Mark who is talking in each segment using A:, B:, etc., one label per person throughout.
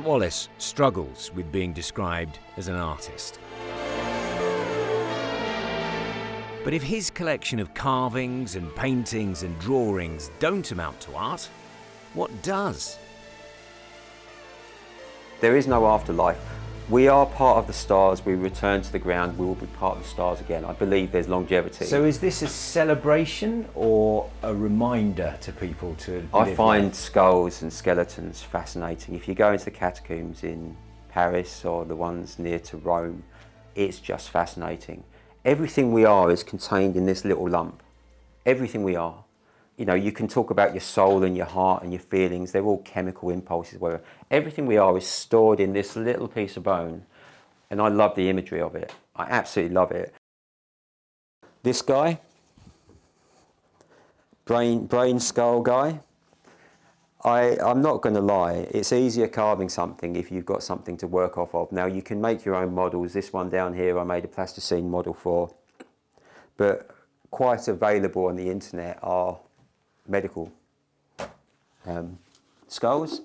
A: Grant Wallis struggles with being described as an artist. But if his collection of carvings and paintings and drawings don't amount to art, what does?
B: There is no afterlife. We are part of the stars. We return to the ground. We will be part of the stars again. I believe there's longevity.
C: So is this a celebration or a reminder to people to
B: I find skulls and skeletons fascinating. If you go into the catacombs in Paris or the ones near to Rome, it's just fascinating. Everything we are is contained in this little lump. Everything we are. You know, you can talk about your soul and your heart and your feelings. They're all chemical impulses, whatever. Everything we are is stored in this little piece of bone. And I love the imagery of it. I absolutely love it. This guy, brain skull guy, I'm not going to lie, it's easier carving something if you've got something to work off of. Now, you can make your own models. This one down here I made a plasticine model for, but quite available on the internet are medical skulls,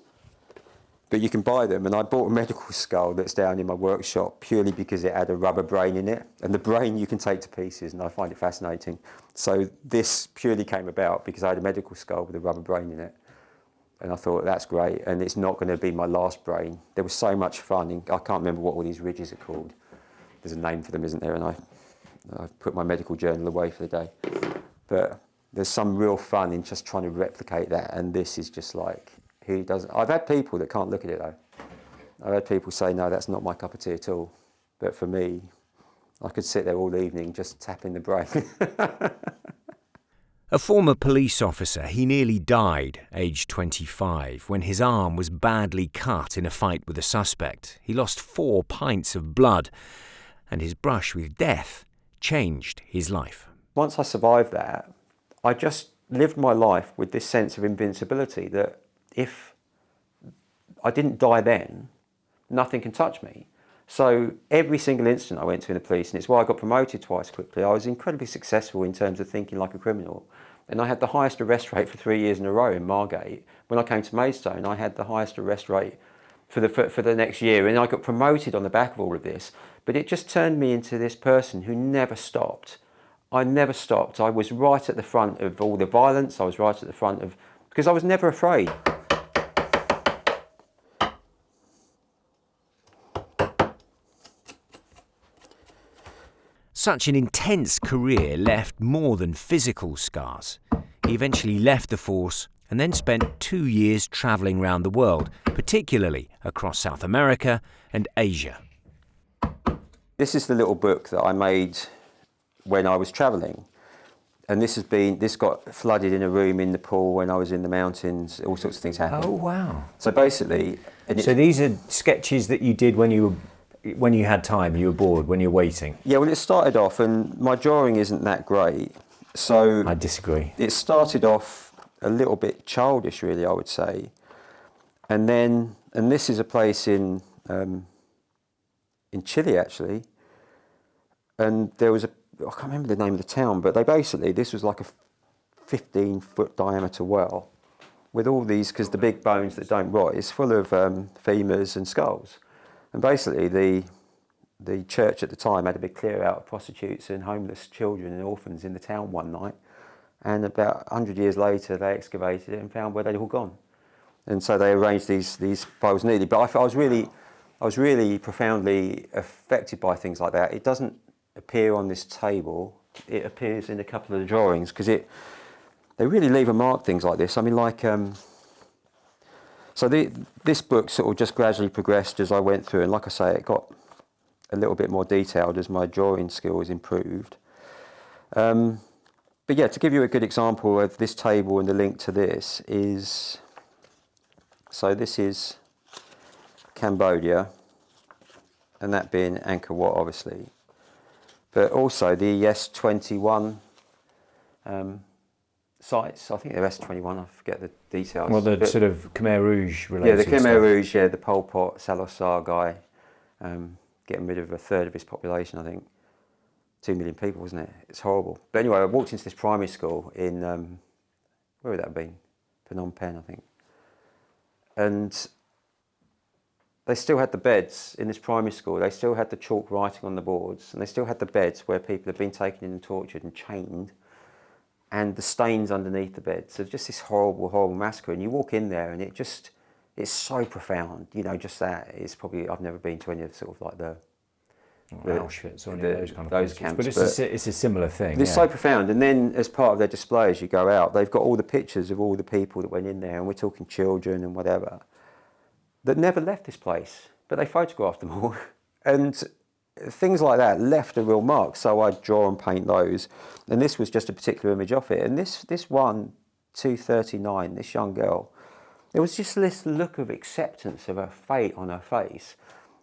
B: but you can buy them. And I bought a medical skull that's down in my workshop purely because it had a rubber brain in it, and the brain you can take to pieces, and I find it fascinating. So this purely came about because I had a medical skull with a rubber brain in it. And I thought, that's great, and it's not going to be my last brain. There was so much fun, and I can't remember what all these ridges are called. There's a name for them, isn't there? And I've put my medical journal away for the day. But there's some real fun in just trying to replicate that, and this is just like, who doesn't? I've had people that can't look at it, though. I've had people say, no, that's not my cup of tea at all. But for me, I could sit there all evening just tapping the brain.
A: A former police officer, he nearly died, aged 25, when his arm was badly cut in a fight with a suspect. He lost 4 pints of blood, and his brush with death changed his life.
B: Once I survived that, I just lived my life with this sense of invincibility, that if I didn't die then, nothing can touch me. So every single incident I went to in the police, and it's why I got promoted twice quickly, I was incredibly successful in terms of thinking like a criminal. And I had the highest arrest rate for 3 years in a row in Margate. When I came to Maidstone, I had the highest arrest rate for the next year, and I got promoted on the back of all of this. But it just turned me into this person who never stopped. I never stopped. I was right at the front of all the violence. I was right at the front of, because I was never afraid.
A: Such an intense career left more than physical scars. He eventually left the force and then spent 2 years travelling around the world, particularly across South America and Asia.
B: This is the little book that I made when I was travelling. And this got flooded in a room in Nepal when I was in the mountains. All sorts of things happened.
C: Oh, wow.
B: So basically...
C: So these are sketches that you did when you had time, you were bored, when you're waiting?
B: Yeah, well, it started off, and my drawing isn't that great. So
C: I disagree.
B: It started off a little bit childish, really, I would say. And this is a place in Chile, actually. And there was I can't remember the name of the town, but this was like a 15-foot diameter well with all these, because the big bones that don't rot is full of femurs and skulls. And basically, the church at the time had a big clear out of prostitutes and homeless children and orphans in the town one night. And about 100 years later, they excavated it and found where they'd all gone. And so they arranged these piles neatly. But I was really profoundly affected by things like that. It doesn't appear on this table. It appears in a couple of the drawings, because they really leave a mark, things like this. I mean, like... So this book sort of just gradually progressed as I went through, and like I say, it got a little bit more detailed as my drawing skills improved. But yeah, to give you a good example of this table and the link to this is, so this is Cambodia, and that being Angkor Wat, obviously, but also the S21 sites. I think they're S21, I forget the details.
C: Well, the sort of Khmer Rouge related
B: the Khmer
C: stuff.
B: Rouge, the Pol Pot, Salazar guy, getting rid of a third of his population, I think. 2 million people, wasn't it? It's horrible. But anyway, I walked into this primary school in, where would that have been? Phnom Penh, I think. And they still had the beds in this primary school. They still had the chalk writing on the boards, and they still had the beds where people had been taken in and tortured and chained, and the stains underneath the beds. So just this horrible, horrible massacre. And you walk in there, and it's so profound. You know, just that. It's probably, I've never been to any of sort of like the
C: Auschwitz or any of those kind of
B: those
C: places.
B: camps.
C: But it's a similar thing.
B: It's so profound. And then as part of their display, as you go out, they've got all the pictures of all the people that went in there, and we're talking children and whatever, that never left this place, but they photographed them all. And things like that left a real mark, so I draw and paint those. And this was just a particular image of it. And this one, 239, this young girl, there was just this look of acceptance of her fate on her face.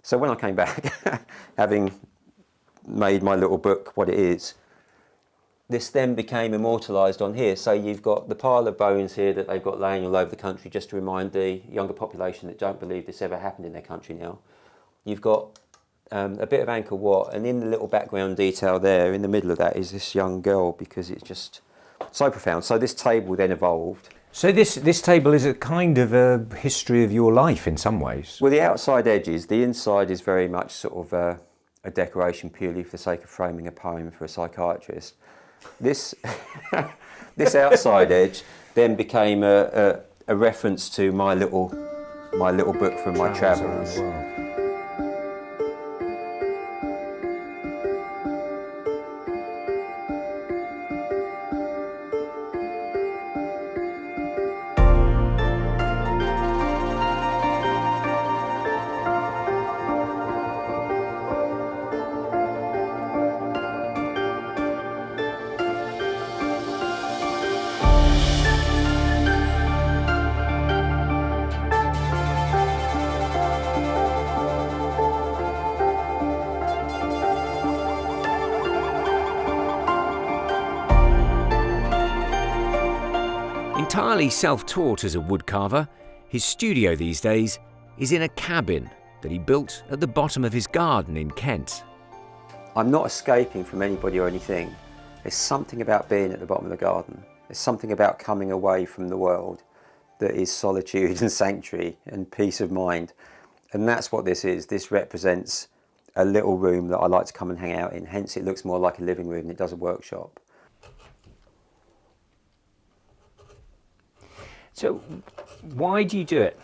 B: So when I came back, having made my little book what it is, this then became immortalised on here. So you've got the pile of bones here that they've got laying all over the country just to remind the younger population that don't believe this ever happened in their country now. You've got a bit of Angkor Wat, and in the little background detail there, in the middle of that, is this young girl, because it's just so profound. So this table then evolved.
C: So this table is a kind of a history of your life in some ways.
B: Well, the outside edges, the inside is very much sort of a decoration purely for the sake of framing a poem for a psychiatrist. This this outside edge then became a reference to my little book from my travels.
A: Entirely self-taught as a woodcarver, his studio these days is in a cabin that he built at the bottom of his garden in Kent.
B: I'm not escaping from anybody or anything. There's something about being at the bottom of the garden. There's something about coming away from the world that is solitude and sanctuary and peace of mind. And that's what this is. This represents a little room that I like to come and hang out in. Hence it looks more like a living room than it does a workshop.
C: So why do you do it?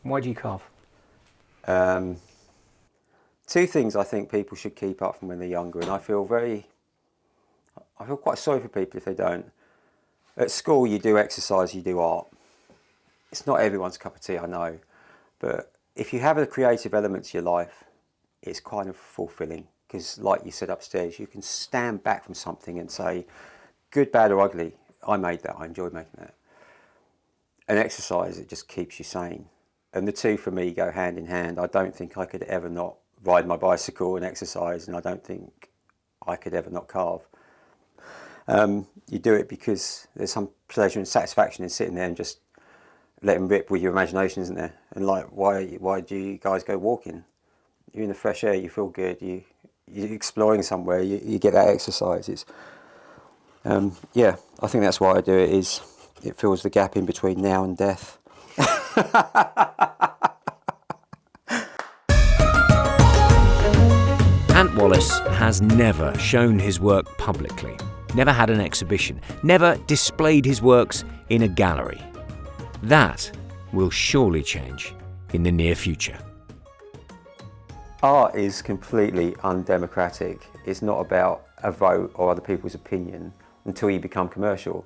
C: Why do you carve?
B: Two things I think people should keep up from when they're younger, and I feel quite sorry for people if they don't. At school you do exercise, you do art. It's not everyone's cup of tea, I know, but if you have a creative element to your life, it's kind of fulfilling, because like you said upstairs, you can stand back from something and say, good, bad or ugly, I made that, I enjoyed making that. And exercise, it just keeps you sane. And the two for me go hand in hand. I don't think I could ever not ride my bicycle and exercise, and I don't think I could ever not carve. You do it because there's some pleasure and satisfaction in sitting there and just letting rip with your imagination, isn't there? And like, why do you guys go walking? You're in the fresh air, you feel good, you're exploring somewhere, you get that exercise. It's, yeah, I think that's why I do it, is it fills the gap in between now and death.
A: Ant Wallis has never shown his work publicly, never had an exhibition, never displayed his works in a gallery. That will surely change in the near future.
B: Art is completely undemocratic. It's not about a vote or other people's opinion until you become commercial.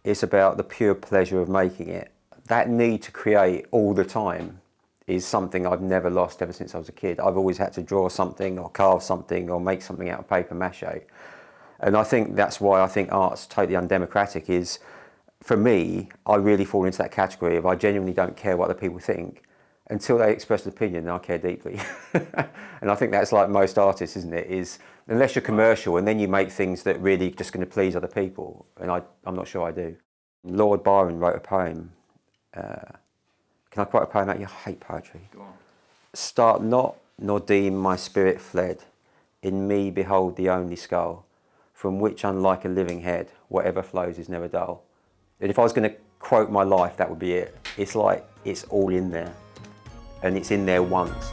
B: It's about the pure pleasure of making it. That need to create all the time is something I've never lost ever since I was a kid. I've always had to draw something or carve something or make something out of paper mache. And I think that's why I think art's totally undemocratic, is, for me, I really fall into that category of I genuinely don't care what other people think. Until they express an opinion, then I care deeply. And I think that's like most artists, isn't it? Is unless you're commercial and then you make things that really just going to please other people, and I'm not sure I do. Lord Byron wrote a poem. Can I quote a poem out? You hate poetry. Go on. Start not, nor deem my spirit fled. In me behold the only skull, from which unlike a living head, whatever flows is never dull. And if I was going to quote my life, that would be it. It's like, it's all in there. and it's in there once.